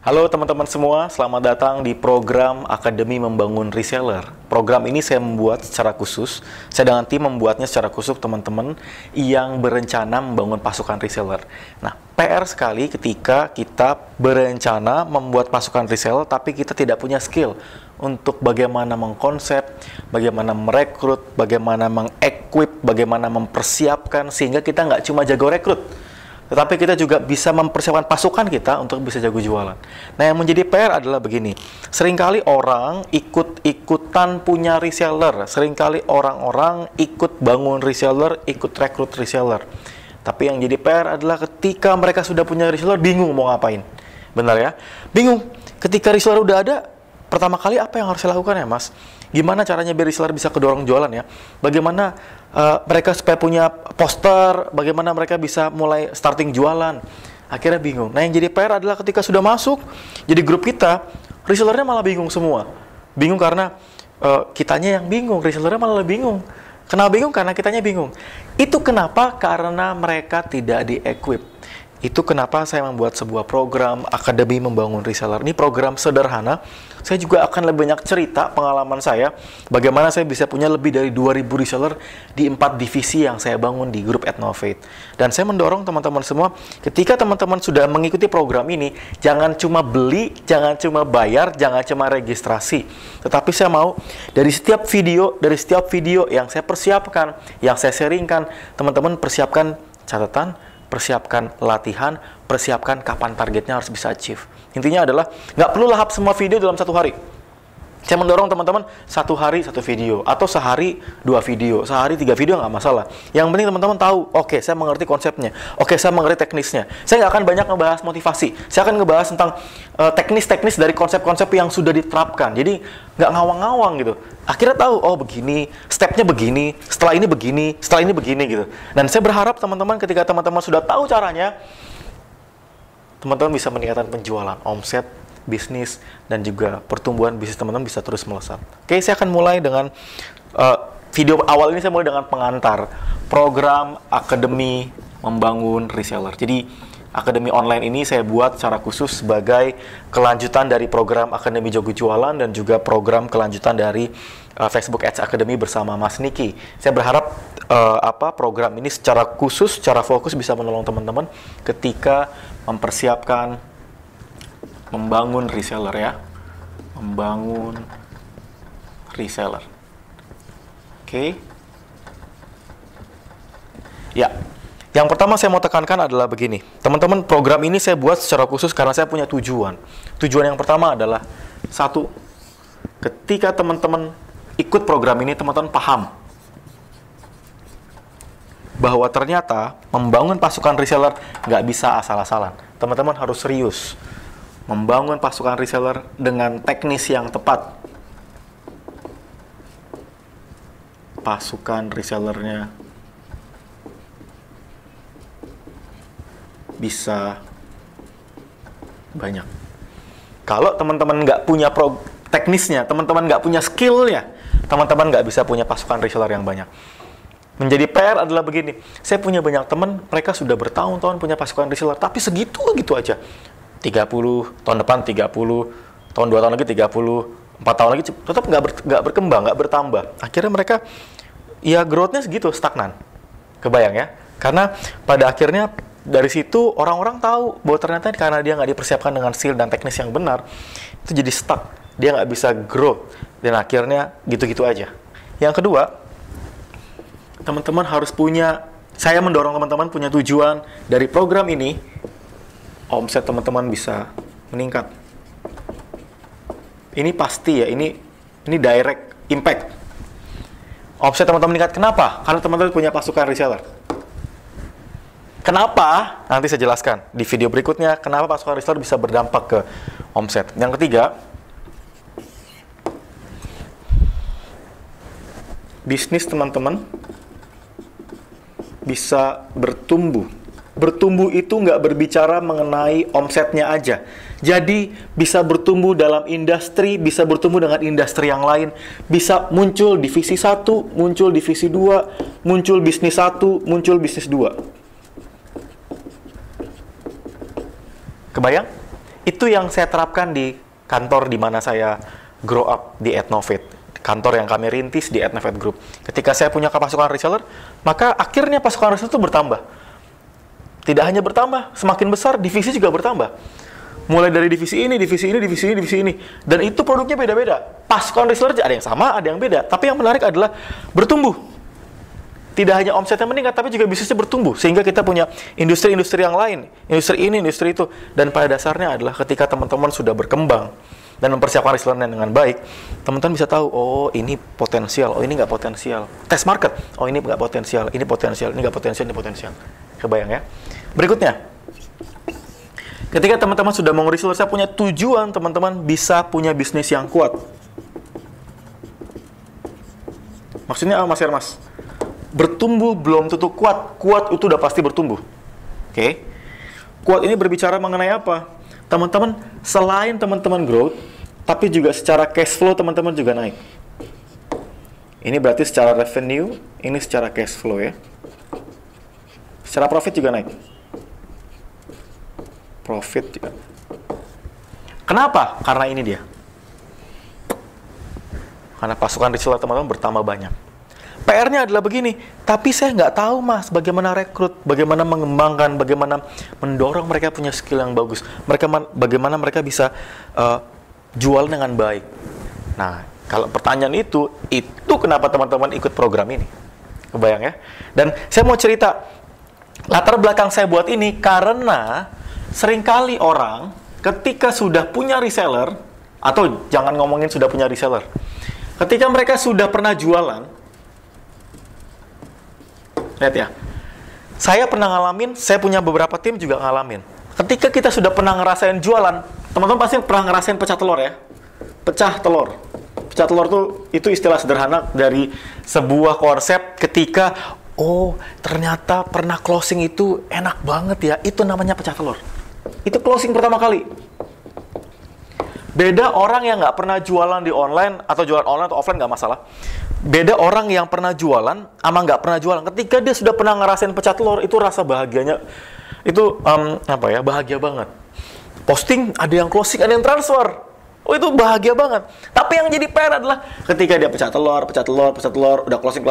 Halo teman-teman semua, selamat datang di program Akademi Membangun Reseller. Program ini saya membuat secara khusus, saya dengan tim membuatnya secara khusus teman-teman yang berencana membangun pasukan reseller. Nah, PR sekali ketika kita berencana membuat pasukan reseller tapi kita tidak punya skill untuk bagaimana mengkonsep, bagaimana merekrut, bagaimana mengequip, bagaimana mempersiapkan sehingga kita nggak cuma jago rekrut, tetapi kita juga bisa mempersiapkan pasukan kita untuk bisa jago jualan. Nah, yang menjadi PR adalah begini. Seringkali orang ikut-ikutan punya reseller. Seringkali orang-orang ikut bangun reseller, ikut rekrut reseller. Tapi yang jadi PR adalah ketika mereka sudah punya reseller, bingung mau ngapain. Benar ya? Bingung. Ketika reseller udah ada, pertama kali apa yang harus saya lakukan ya, Mas? Gimana caranya biar reseller bisa kedorong jualan ya? Bagaimana mereka supaya punya poster? Bagaimana mereka bisa mulai starting jualan? Akhirnya bingung. Nah, yang jadi PR adalah ketika sudah masuk jadi grup kita, resellernya malah bingung semua. Bingung karena kitanya yang bingung, resellernya malah bingung. Kenapa bingung? Karena kitanya bingung. Itu kenapa? Karena mereka tidak di-equip. Itu kenapa saya membuat sebuah program Akademi Membangun Reseller. Ini program sederhana. Saya juga akan lebih banyak cerita pengalaman saya, bagaimana saya bisa punya lebih dari 2.000 reseller di 4 divisi yang saya bangun di grup Adnovate. Dan saya mendorong teman-teman semua, ketika teman-teman sudah mengikuti program ini, jangan cuma beli, jangan cuma bayar, jangan cuma registrasi. Tetapi saya mau dari setiap video yang saya persiapkan, yang saya sharingkan, teman-teman persiapkan catatan, persiapkan latihan, persiapkan kapan targetnya harus bisa achieve. Intinya adalah, nggak perlu lahap semua video dalam satu hari. Saya mendorong teman-teman, satu hari satu video, atau sehari 2 video, sehari 3 video nggak masalah. Yang penting teman-teman tahu, oke, saya mengerti konsepnya, oke, saya mengerti teknisnya. Saya nggak akan banyak ngebahas motivasi, saya akan ngebahas tentang teknis-teknis dari konsep-konsep yang sudah diterapkan. Jadi nggak ngawang-ngawang gitu. Akhirnya tahu, oh begini, stepnya begini, setelah ini begini, setelah ini begini gitu. Dan saya berharap teman-teman ketika teman-teman sudah tahu caranya, teman-teman bisa meningkatkan penjualan, omset, bisnis, dan juga pertumbuhan bisnis teman-teman bisa terus melesat. Oke, saya akan mulai dengan video awal ini. Saya mulai dengan pengantar program Akademi Membangun Reseller. Jadi Akademi online ini saya buat secara khusus sebagai kelanjutan dari program Akademi Jago Jualan dan juga program kelanjutan dari Facebook Ads Academy bersama Mas Niki. Saya berharap program ini secara khusus, secara fokus bisa menolong teman-teman ketika mempersiapkan membangun reseller ya. Membangun reseller. Oke. Ya. Yang pertama saya mau tekankan adalah begini. Teman-teman, program ini saya buat secara khusus karena saya punya tujuan. Tujuan yang pertama adalah, satu, ketika teman-teman ikut program ini, teman-teman paham bahwa ternyata membangun pasukan reseller nggak bisa asal-asalan. Teman-teman harus serius membangun pasukan reseller dengan teknis yang tepat. Pasukan resellernya bisa banyak. Kalau teman-teman nggak punya teknisnya, teman-teman nggak punya skillnya, teman-teman nggak bisa punya pasukan reseller yang banyak. Menjadi PR adalah begini, saya punya banyak teman, mereka sudah bertahun-tahun punya pasukan reseller, tapi segitu-gitu aja. 30, tahun depan 30, tahun 2 tahun lagi 30, 4 tahun lagi tetap nggak berkembang, nggak bertambah. Akhirnya mereka, ya growth-nya segitu, stagnan. Kebayang ya? Karena pada akhirnya dari situ orang-orang tahu bahwa ternyata karena dia nggak dipersiapkan dengan skill dan teknis yang benar, itu jadi stuck. Dia nggak bisa grow. Dan akhirnya gitu-gitu aja. Yang kedua, teman-teman harus punya, saya mendorong teman-teman punya tujuan dari program ini, omset teman-teman bisa meningkat. Ini pasti ya, ini direct impact. Omset teman-teman meningkat. Kenapa? Karena teman-teman punya pasukan reseller. Kenapa? Nanti saya jelaskan di video berikutnya kenapa pasukan reseller bisa berdampak ke omset. Yang ketiga, bisnis teman-teman bisa bertumbuh. Bertumbuh itu nggak berbicara mengenai omsetnya aja. Jadi bisa bertumbuh dalam industri, bisa bertumbuh dengan industri yang lain, bisa muncul divisi 1, muncul divisi 2, muncul bisnis 1, muncul bisnis 2. Kebayang? Itu yang saya terapkan di kantor di mana saya grow up di Ethnovate. Kantor yang kami rintis di Ethnovate Group. Ketika saya punya pasukan reseller, maka akhirnya pasukan reseller itu bertambah. Tidak hanya bertambah, semakin besar, divisi juga bertambah. Mulai dari divisi ini, divisi ini, divisi ini, divisi ini. Dan itu produknya beda-beda. Pasukan reseller ada yang sama, ada yang beda. Tapi yang menarik adalah bertumbuh. Tidak hanya omsetnya meningkat, tapi juga bisnisnya bertumbuh. Sehingga kita punya industri-industri yang lain. Industri ini, industri itu. Dan pada dasarnya adalah ketika teman-teman sudah berkembang dan mempersiapkan resellernya dengan baik, teman-teman bisa tahu, oh ini potensial, oh ini nggak potensial. Test market, oh ini nggak potensial, ini potensial, ini nggak potensial, ini potensial. Kebayang ya? Berikutnya, ketika teman-teman sudah mau reseller, saya punya tujuan teman-teman bisa punya bisnis yang kuat. Maksudnya apa, Mas Hermas? Bertumbuh belum tentu kuat. Kuat itu udah pasti bertumbuh. Oke? Kuat ini berbicara mengenai apa? Teman-teman, selain teman-teman growth, tapi juga secara cash flow teman-teman juga naik. Ini berarti secara revenue, ini secara cash flow ya. Secara profit juga naik. Profit juga. Kenapa? Karena ini dia. Karena pasukan reseller teman-teman bertambah banyak. PR-nya adalah begini, tapi saya nggak tahu Mas, bagaimana rekrut, bagaimana mengembangkan, bagaimana mendorong mereka punya skill yang bagus, bagaimana mereka bisa jual dengan baik. Nah, kalau pertanyaan itu kenapa teman-teman ikut program ini? Kebayang ya? Dan saya mau cerita, latar belakang saya buat ini karena seringkali orang ketika sudah punya reseller, atau jangan ngomongin sudah punya reseller, ketika mereka sudah pernah jualan, lihat ya, saya pernah ngalamin, saya punya beberapa tim juga ngalamin. Ketika kita sudah pernah ngerasain jualan, teman-teman pasti pernah ngerasain pecah telur ya. Pecah telur. Pecah telur itu istilah sederhana dari sebuah konsep ketika, oh ternyata pernah closing itu enak banget ya. Itu namanya pecah telur. Itu closing pertama kali. Beda orang yang nggak pernah jualan di online, atau jualan online atau offline nggak masalah. Beda orang yang pernah jualan sama nggak pernah jualan. Ketika dia sudah pernah ngerasain pecah telur, itu rasa bahagianya itu bahagia banget. Posting ada yang closing, ada yang transfer. Oh itu bahagia banget. Tapi yang jadi PR adalah ketika dia pecah telur, udah closing,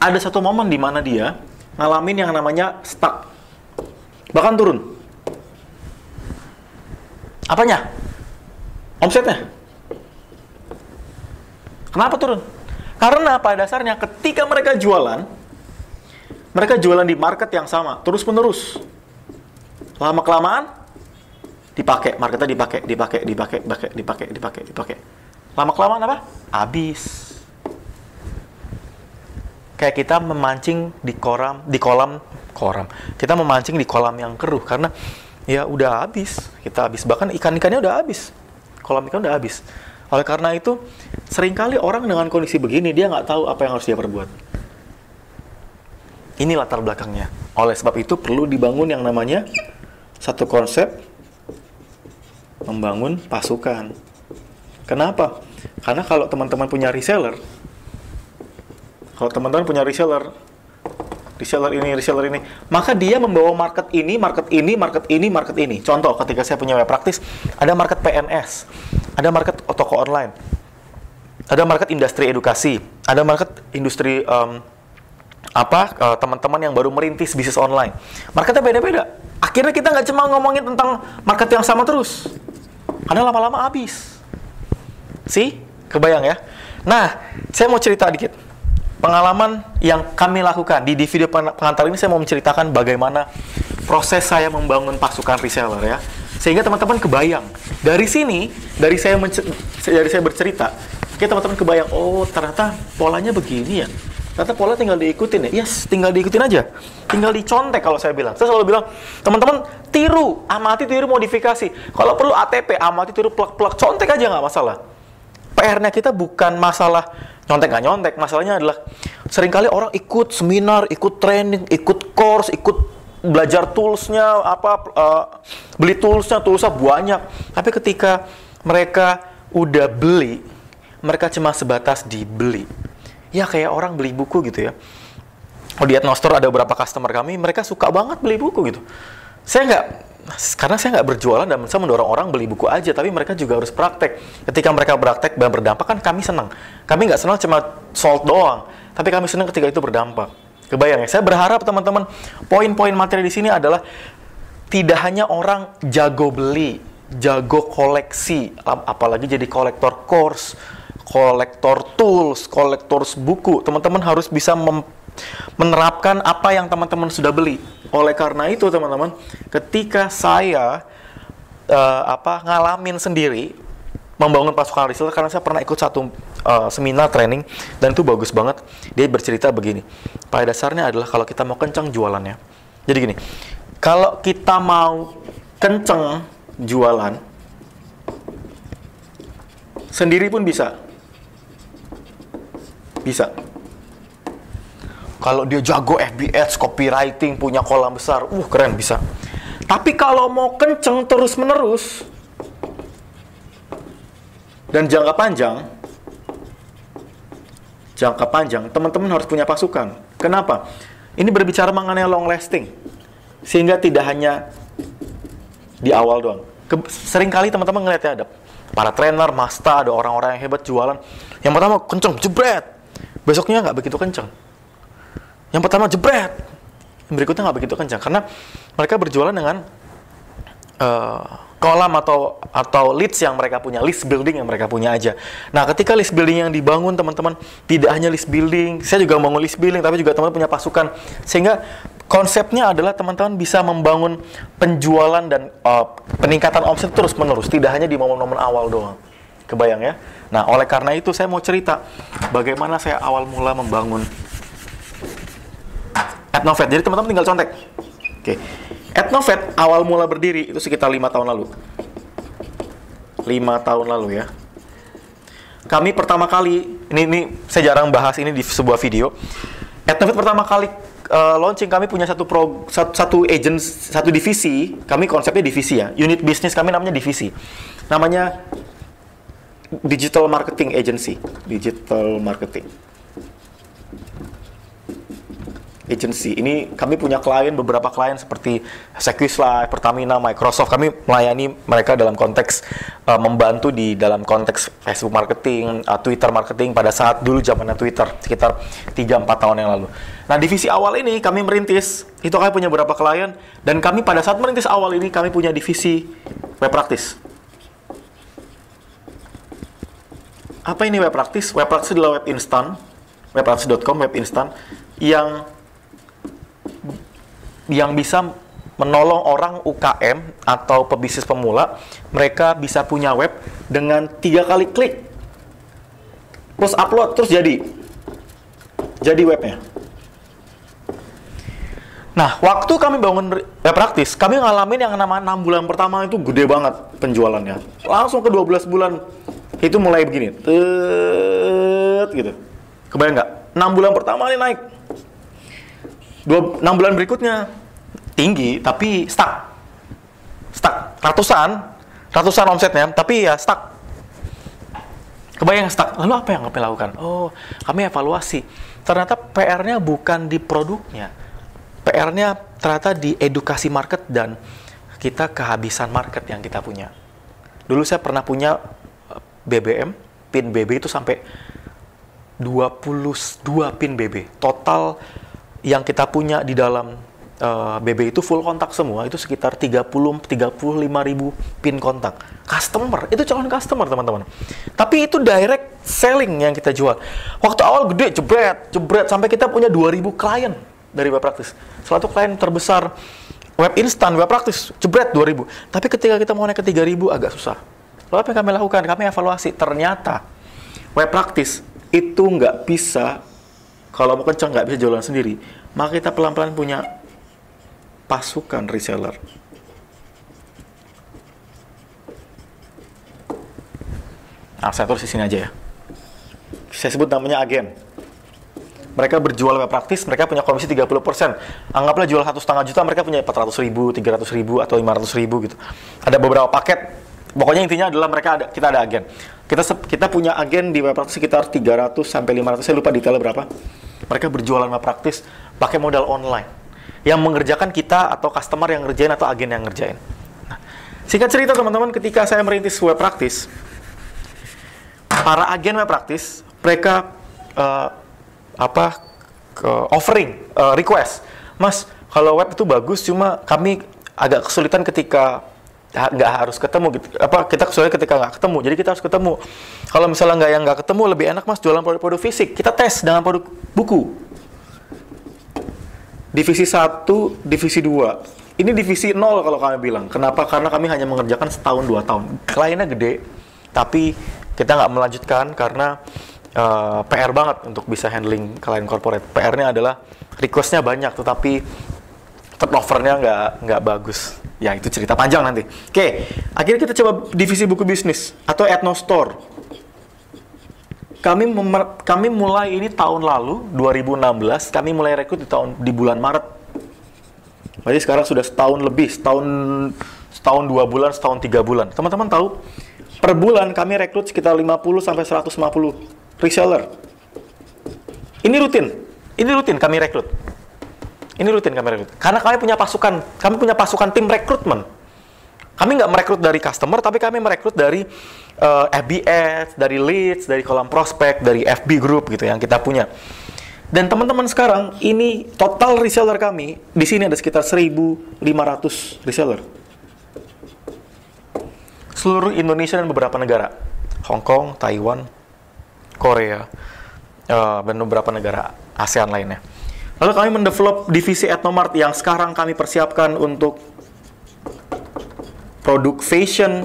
ada satu momen di mana dia ngalamin yang namanya stuck, bahkan turun. Apanya? Omsetnya. Kenapa turun? Karena pada dasarnya ketika mereka jualan di market yang sama, terus-menerus. Lama-kelamaan marketnya dipakai. Lama-kelamaan apa? Habis. Kayak kita memancing di kolam. Kita memancing di kolam yang keruh karena ya udah habis. Kita habis, bahkan ikan-ikannya udah habis. Kolam ikan udah habis. Oleh karena itu, seringkali orang dengan kondisi begini, dia nggak tahu apa yang harus dia perbuat. Ini latar belakangnya. Oleh sebab itu, perlu dibangun yang namanya satu konsep membangun pasukan. Kenapa? Karena kalau teman-teman punya reseller, reseller ini, maka dia membawa market ini. Contoh, ketika saya punya web praktis, ada market PNS, ada market toko online, ada market industri edukasi, ada market industri teman-teman yang baru merintis bisnis online. Marketnya beda-beda. Akhirnya kita nggak cuma ngomongin tentang market yang sama terus, karena lama-lama habis. Kebayang ya? Nah, saya mau cerita dikit. Pengalaman yang kami lakukan di video pengantar ini, saya mau menceritakan bagaimana proses saya membangun pasukan reseller ya, sehingga teman-teman kebayang dari sini, dari saya bercerita, teman-teman kebayang, oh ternyata polanya begini ya, ternyata pola tinggal diikutin ya. Yes, tinggal diikutin aja, tinggal dicontek. Kalau saya selalu bilang, teman-teman amati tiru modifikasi, kalau perlu ATP, amati tiru plak-plak, contek aja nggak masalah. PR-nya kita bukan masalah nyontek nggak nyontek, masalahnya adalah seringkali orang ikut seminar, ikut training, ikut course, ikut belajar toolsnya, beli toolsnya banyak, tapi ketika mereka udah beli, mereka cuma sebatas dibeli. Ya kayak orang beli buku gitu ya. Di Ethno Store ada beberapa customer kami, mereka suka banget beli buku gitu. Saya karena saya nggak berjualan dan saya mendorong orang beli buku aja, tapi mereka juga harus praktek. Ketika mereka praktek dan berdampak, kan kami senang. Kami nggak senang cuma sold doang, tapi kami senang ketika itu berdampak. Kebayang ya? Saya berharap teman-teman, poin-poin materi di sini adalah tidak hanya orang jago beli, jago koleksi, apalagi jadi kolektor course, kolektor tools, kolektor buku. Teman-teman harus bisa menerapkan apa yang teman-teman sudah beli. Oleh karena itu teman-teman, ketika saya ngalamin sendiri membangun pasukan reseller, karena saya pernah ikut satu seminar training dan itu bagus banget. Dia bercerita begini, pada dasarnya adalah kalau kita mau kencang jualannya. Jadi gini, kalau kita mau kencang jualan sendiri pun bisa. Kalau dia jago FBS, copywriting, punya kolam besar, keren, bisa. Tapi kalau mau kenceng terus-menerus dan jangka panjang, teman-teman harus punya pasukan. Kenapa? Ini berbicara mengenai long lasting, sehingga tidak hanya di awal doang. Seringkali teman-teman ngeliatnya ada para trainer, master, ada orang-orang yang hebat jualan. Yang pertama kenceng, jebret. Besoknya nggak begitu kenceng. Yang pertama jebret, yang berikutnya nggak begitu kencang, karena mereka berjualan dengan kolam atau leads yang mereka punya, list building yang mereka punya aja. Nah, ketika list building yang dibangun teman-teman, tidak hanya list building, saya juga bangun list building, tapi juga teman-teman punya pasukan, sehingga konsepnya adalah teman-teman bisa membangun penjualan dan peningkatan omset terus-menerus, tidak hanya di momen-momen awal doang. Kebayang ya? Nah, oleh karena itu saya mau cerita bagaimana saya awal mula membangun Adnovet. Jadi teman-teman tinggal contek. Oke. Adnovet awal mula berdiri itu sekitar 5 tahun lalu. 5 tahun lalu ya. Kami pertama kali, ini saya jarang bahas ini di sebuah video. Adnovet pertama kali launching, kami punya satu divisi. Kami konsepnya divisi ya. Unit bisnis kami namanya divisi. Namanya Digital Marketing Agency. Ini kami punya beberapa klien seperti Sequis Live, Pertamina, Microsoft. Kami melayani mereka dalam konteks membantu di dalam konteks Facebook marketing, Twitter marketing pada saat dulu zamannya Twitter, sekitar 3-4 tahun yang lalu. Nah, divisi awal ini kami merintis, itu kami punya beberapa klien, dan kami pada saat merintis awal ini kami punya divisi web practice. Apa ini web practice? Web practice adalah web instan, webpractice.com, web instan yang bisa menolong orang UKM atau pebisnis pemula. Mereka bisa punya web dengan 3 kali klik, terus upload, terus jadi webnya. Nah, waktu kami bangun web practice, kami ngalamin yang namanya 6 bulan pertama itu gede banget penjualannya. Langsung ke 12 bulan itu mulai begini, gitu. Kebayang nggak? 6 bulan pertama ini naik. 6 bulan berikutnya tinggi, tapi stuck. Ratusan omsetnya, tapi ya stuck. Kebayang stuck. Lalu apa yang kami lakukan? Kami evaluasi. Ternyata PR-nya bukan di produknya. PR-nya ternyata di edukasi market dan kita kehabisan market yang kita punya. Dulu saya pernah punya BBM, PIN BB itu sampai 22 PIN BB. Total yang kita punya di dalam BB itu full kontak semua, itu sekitar 35 ribu PIN kontak. Customer, itu calon customer teman-teman. Tapi itu direct selling yang kita jual. Waktu awal gede, jebret, sampai kita punya 2.000 klien dari web practice. Salah satu klien terbesar web instan, web practice, jebret 2.000. Tapi ketika kita mau naik ke 3.000 agak susah. Lalu apa yang kami lakukan? Kami evaluasi, ternyata web practice itu nggak bisa, kalau mau kencang nggak bisa jualan sendiri. Maka kita pelan-pelan punya pasukan reseller. Nah, saya tulis di sini aja ya. Saya sebut namanya agen. Mereka berjual web practice, mereka punya komisi 30%. Anggaplah jual 1,5 juta, mereka punya 400.000, 300.000, atau 500.000 gitu. Ada beberapa paket. Pokoknya intinya adalah kita ada agen. Kita punya agen di web practice sekitar 300 sampai 500, saya lupa detailnya berapa. Mereka berjualan web practice pakai modal online. yang mengerjakan kita atau customer yang ngerjain atau agen yang ngerjain. Nah, singkat cerita teman-teman, ketika saya merintis web practice, para agen web practice mereka offering request, Mas, kalau web itu bagus, cuma kami agak kesulitan ketika nggak harus ketemu gitu. Kita kesulitan ketika nggak ketemu, jadi kita harus ketemu. Kalau misalnya nggak ketemu, lebih enak Mas jualan produk-produk fisik. Kita tes dengan produk buku. Divisi 1, divisi 2. Ini divisi 0 kalau kami bilang. Kenapa? Karena kami hanya mengerjakan setahun 2 tahun. Kliennya gede, tapi kita nggak melanjutkan karena PR banget untuk bisa handling klien corporate. PR-nya adalah request-nya banyak, tetapi turnover-nya nggak bagus. Ya, itu cerita panjang nanti. Oke, akhirnya kita coba divisi buku bisnis atau Ethnostore. Kami mulai ini tahun lalu, 2016, kami mulai rekrut di bulan Maret. Jadi sekarang sudah setahun lebih, setahun 2 bulan, setahun 3 bulan. Teman-teman tahu, per bulan kami rekrut sekitar 50 sampai 150 reseller. Ini rutin kami rekrut. Karena kami punya pasukan tim rekrutmen. Kami nggak merekrut dari customer, tapi kami merekrut dari FB Ads, dari leads, dari kolom prospek, dari FB group gitu yang kita punya. Dan teman-teman sekarang, ini total reseller kami, di sini ada sekitar 1.500 reseller. Seluruh Indonesia dan beberapa negara. Hong Kong, Taiwan, Korea, dan beberapa negara ASEAN lainnya. Lalu kami mendevelop divisi Ethnomart yang sekarang kami persiapkan untuk produk fashion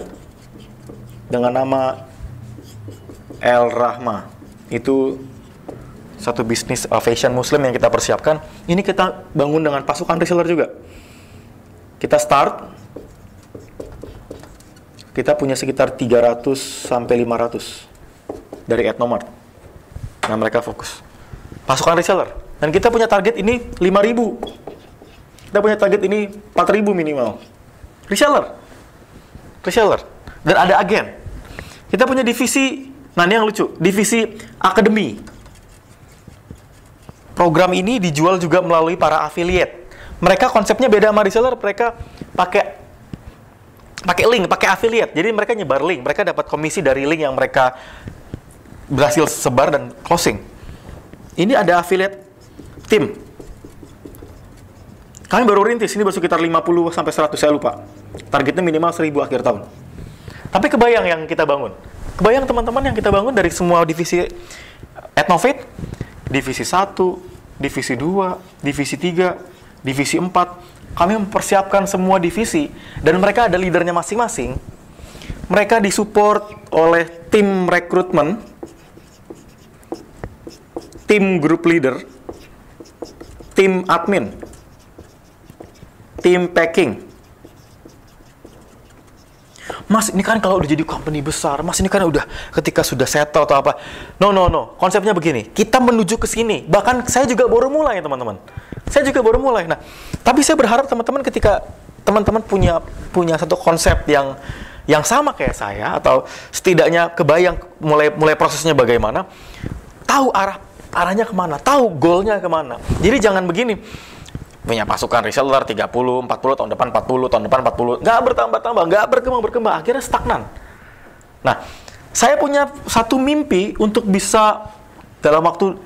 dengan nama El Rahma. Itu satu bisnis fashion muslim yang kita persiapkan. Ini kita bangun dengan pasukan reseller juga. Kita start, kita punya sekitar 300 sampai 500 dari Ethnomart. Nah, mereka fokus. Pasukan reseller. Dan kita punya target ini 5.000. Kita punya target ini 4.000 minimal. Reseller. Dan ada agen. Kita punya divisi, nah ini yang lucu, divisi akademi. Program ini dijual juga melalui para affiliate. Mereka konsepnya beda sama reseller, mereka pakai link, pakai affiliate. Jadi mereka nyebar link, mereka dapat komisi dari link yang mereka berhasil sebar dan closing. Ini ada affiliate tim. Kami baru rintis, ini baru sekitar 50 sampai 100, saya lupa. Targetnya minimal 1.000 akhir tahun. Tapi kebayang yang kita bangun. Kebayang teman-teman yang kita bangun dari semua divisi Ethnovate, divisi 1, divisi 2, divisi 3, divisi 4. Kami mempersiapkan semua divisi dan mereka ada leadernya masing-masing. Mereka disupport oleh tim rekrutmen, tim group leader, tim admin, tim packing. Mas, ini kan kalau udah jadi company besar, Mas, ini kan udah ketika sudah settle atau apa. No. Konsepnya begini, kita menuju ke sini. Bahkan saya juga baru mulai, teman-teman. Nah, tapi saya berharap teman-teman ketika teman-teman punya satu konsep yang sama kayak saya, atau setidaknya kebayang mulai prosesnya bagaimana, tahu arahnya kemana, tahu goalnya kemana. Jadi jangan begini, punya pasukan reseller 30, 40, tahun depan 40, tahun depan 40, nggak bertambah-tambah, nggak berkembang, akhirnya stagnan. Nah, saya punya satu mimpi untuk bisa dalam waktu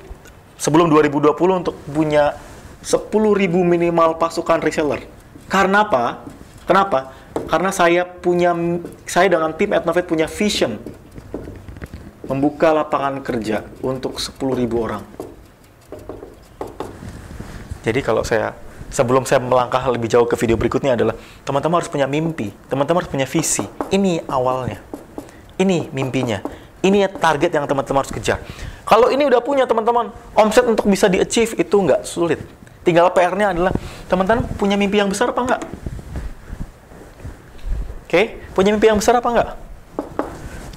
sebelum 2020 untuk punya 10.000 minimal pasukan reseller. Karena apa? Kenapa? Karena saya dengan tim Ethnovate punya vision membuka lapangan kerja untuk 10.000 orang. Jadi sebelum saya melangkah lebih jauh ke video berikutnya adalah, teman-teman harus punya mimpi, teman-teman harus punya visi. Ini awalnya, ini mimpinya, ini target yang teman-teman harus kejar. Kalau ini udah punya teman-teman, omset untuk bisa di-achieve itu nggak sulit. Tinggal PR-nya adalah, teman-teman punya mimpi yang besar apa nggak? Oke, punya mimpi yang besar apa nggak?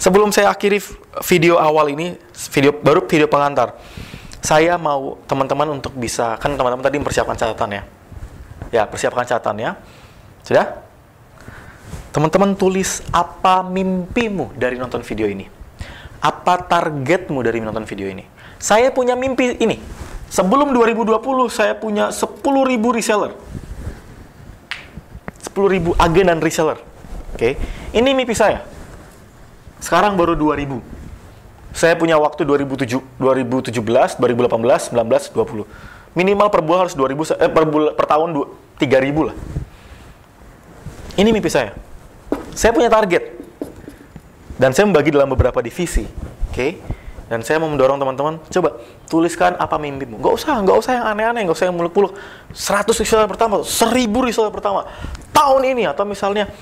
Sebelum saya akhiri video awal ini, video pengantar, saya mau teman-teman untuk bisa, kan teman-teman tadi mempersiapkan catatannya. Ya, persiapkan catatannya. Sudah? Teman-teman tulis apa mimpimu dari nonton video ini. Apa targetmu dari menonton video ini. Saya punya mimpi ini. Sebelum 2020, saya punya 10.000 reseller. 10.000 agen dan reseller. Oke, ini mimpi saya. Sekarang baru 2.000. Saya punya waktu 2017, 2018, 19, 20. Minimal per bulan harus 2.000, per tahun 3.000 lah. Ini mimpi saya. Saya punya target. Dan saya membagi dalam beberapa divisi. Oke? Dan saya mau mendorong teman-teman, coba tuliskan apa mimpimu. Nggak usah yang aneh-aneh, nggak usah yang muluk-muluk. 100 reseller pertama, 1.000 reseller pertama. Tahun ini, atau misalnya,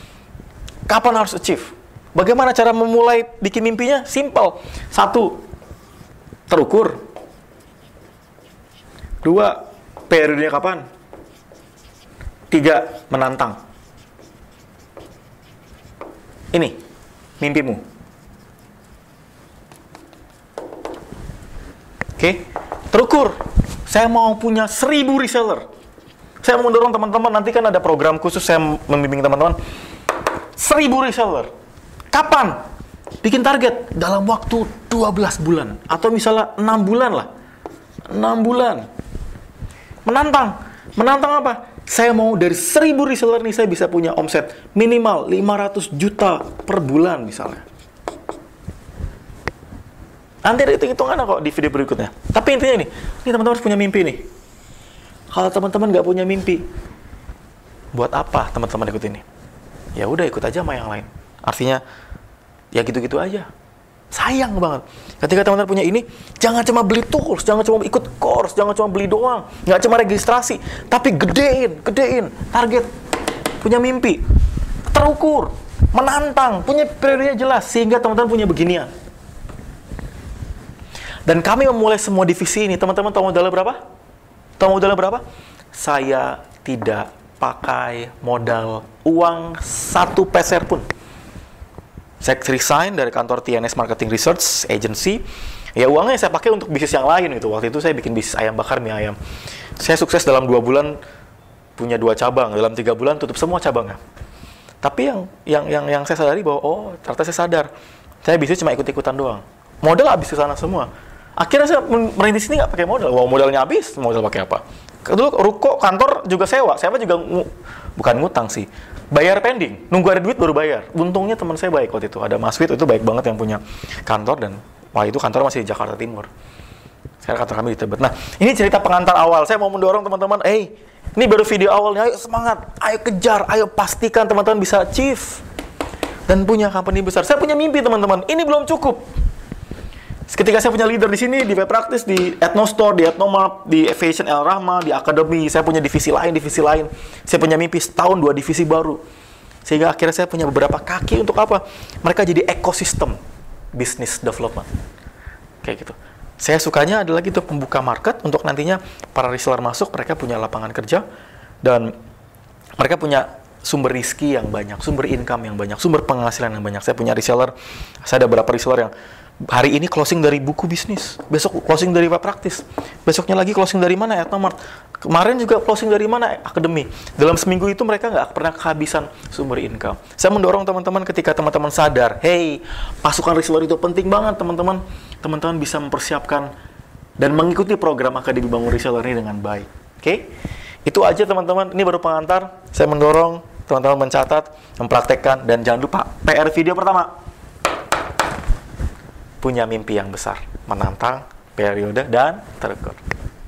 kapan harus achieve? Bagaimana cara memulai bikin mimpinya? Simple. 1, terukur. 2, periodenya kapan? 3, menantang. Ini, mimpimu. Oke, terukur. Saya mau punya 1.000 reseller. Saya mau mendorong teman-teman, nanti kan ada program khusus saya membimbing teman-teman. 1.000 reseller. Kapan? Bikin target dalam waktu 12 bulan. Atau misalnya 6 bulan lah. 6 bulan. Menantang. Menantang apa? Saya mau dari 1.000 reseller nih, saya bisa punya omset minimal 500 juta per bulan misalnya. Nanti ada hitung-hitungan kok di video berikutnya. Tapi intinya ini teman-teman harus punya mimpi nih. Kalau teman-teman nggak punya mimpi, buat apa teman-teman ikut ini? Ya udah, ikut aja sama yang lain. Artinya, ya gitu-gitu aja. Sayang banget. Ketika teman-teman punya ini, jangan cuma beli tools, jangan cuma ikut course, jangan cuma beli doang, nggak cuma registrasi, tapi gedein target, punya mimpi, terukur, menantang, punya periodenya jelas, sehingga teman-teman punya beginian. Dan kami memulai semua divisi ini, teman-teman tahu modalnya berapa? Tahu modalnya berapa? Saya tidak pakai modal uang 1 peser pun. Saya resign dari kantor TNS Marketing Research Agency. Ya uangnya saya pakai untuk bisnis yang lain gitu. Waktu itu saya bikin bisnis ayam bakar, mie ayam. Saya sukses dalam 2 bulan punya 2 cabang. Dalam 3 bulan tutup semua cabangnya. Tapi yang saya sadari bahwa ternyata saya sadar saya bisnis cuma ikut-ikutan doang. Modal habis ke sana semua. Akhirnya saya merintis ini nggak pakai modal. Wow, modalnya habis, modal pakai apa? Dulu ruko kantor juga sewa. Sewa juga bukan ngutang sih. Bayar pending, nunggu ada duit baru bayar. Untungnya teman saya baik waktu itu. Ada Mas Wit, itu baik banget yang punya kantor, dan wah itu kantor masih di Jakarta Timur. Sekarang kantor kami di Tebet. Nah, ini cerita pengantar awal. Saya mau mendorong teman-teman, ini baru video awalnya. Ayo semangat, ayo kejar, ayo pastikan teman-teman bisa achieve dan punya company besar. Saya punya mimpi teman-teman. Ini belum cukup. Ketika saya punya leader di sini, di Web Practice, di Ethnostore, di Ethnomart, di Fashion El Rahma, di Academy, saya punya divisi lain. Saya punya mimpi setahun 2 divisi baru. Sehingga akhirnya saya punya beberapa kaki untuk apa? Mereka jadi ekosistem business development. Kayak gitu. Saya sukanya adalah gitu, pembuka market untuk nantinya para reseller masuk, mereka punya lapangan kerja, dan mereka punya sumber rizki yang banyak, sumber income yang banyak, sumber penghasilan yang banyak. Saya punya reseller, saya ada beberapa reseller yang hari ini closing dari buku bisnis, besok closing dari Web Practice, besoknya lagi closing dari mana? Ethnomart. Kemarin juga closing dari mana? Academy. Dalam seminggu itu mereka nggak pernah kehabisan sumber income. Saya mendorong teman-teman, ketika teman-teman sadar, pasukan reseller itu penting banget teman-teman. Teman-teman bisa mempersiapkan dan mengikuti program Akademi Bangun Reseller ini dengan baik. Oke? Itu aja teman-teman. Ini baru pengantar. Saya mendorong teman-teman mencatat, mempraktekkan, dan jangan lupa PR video pertama. Punya mimpi yang besar, menantang, periode, dan terukur.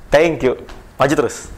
Thank you. Maju terus.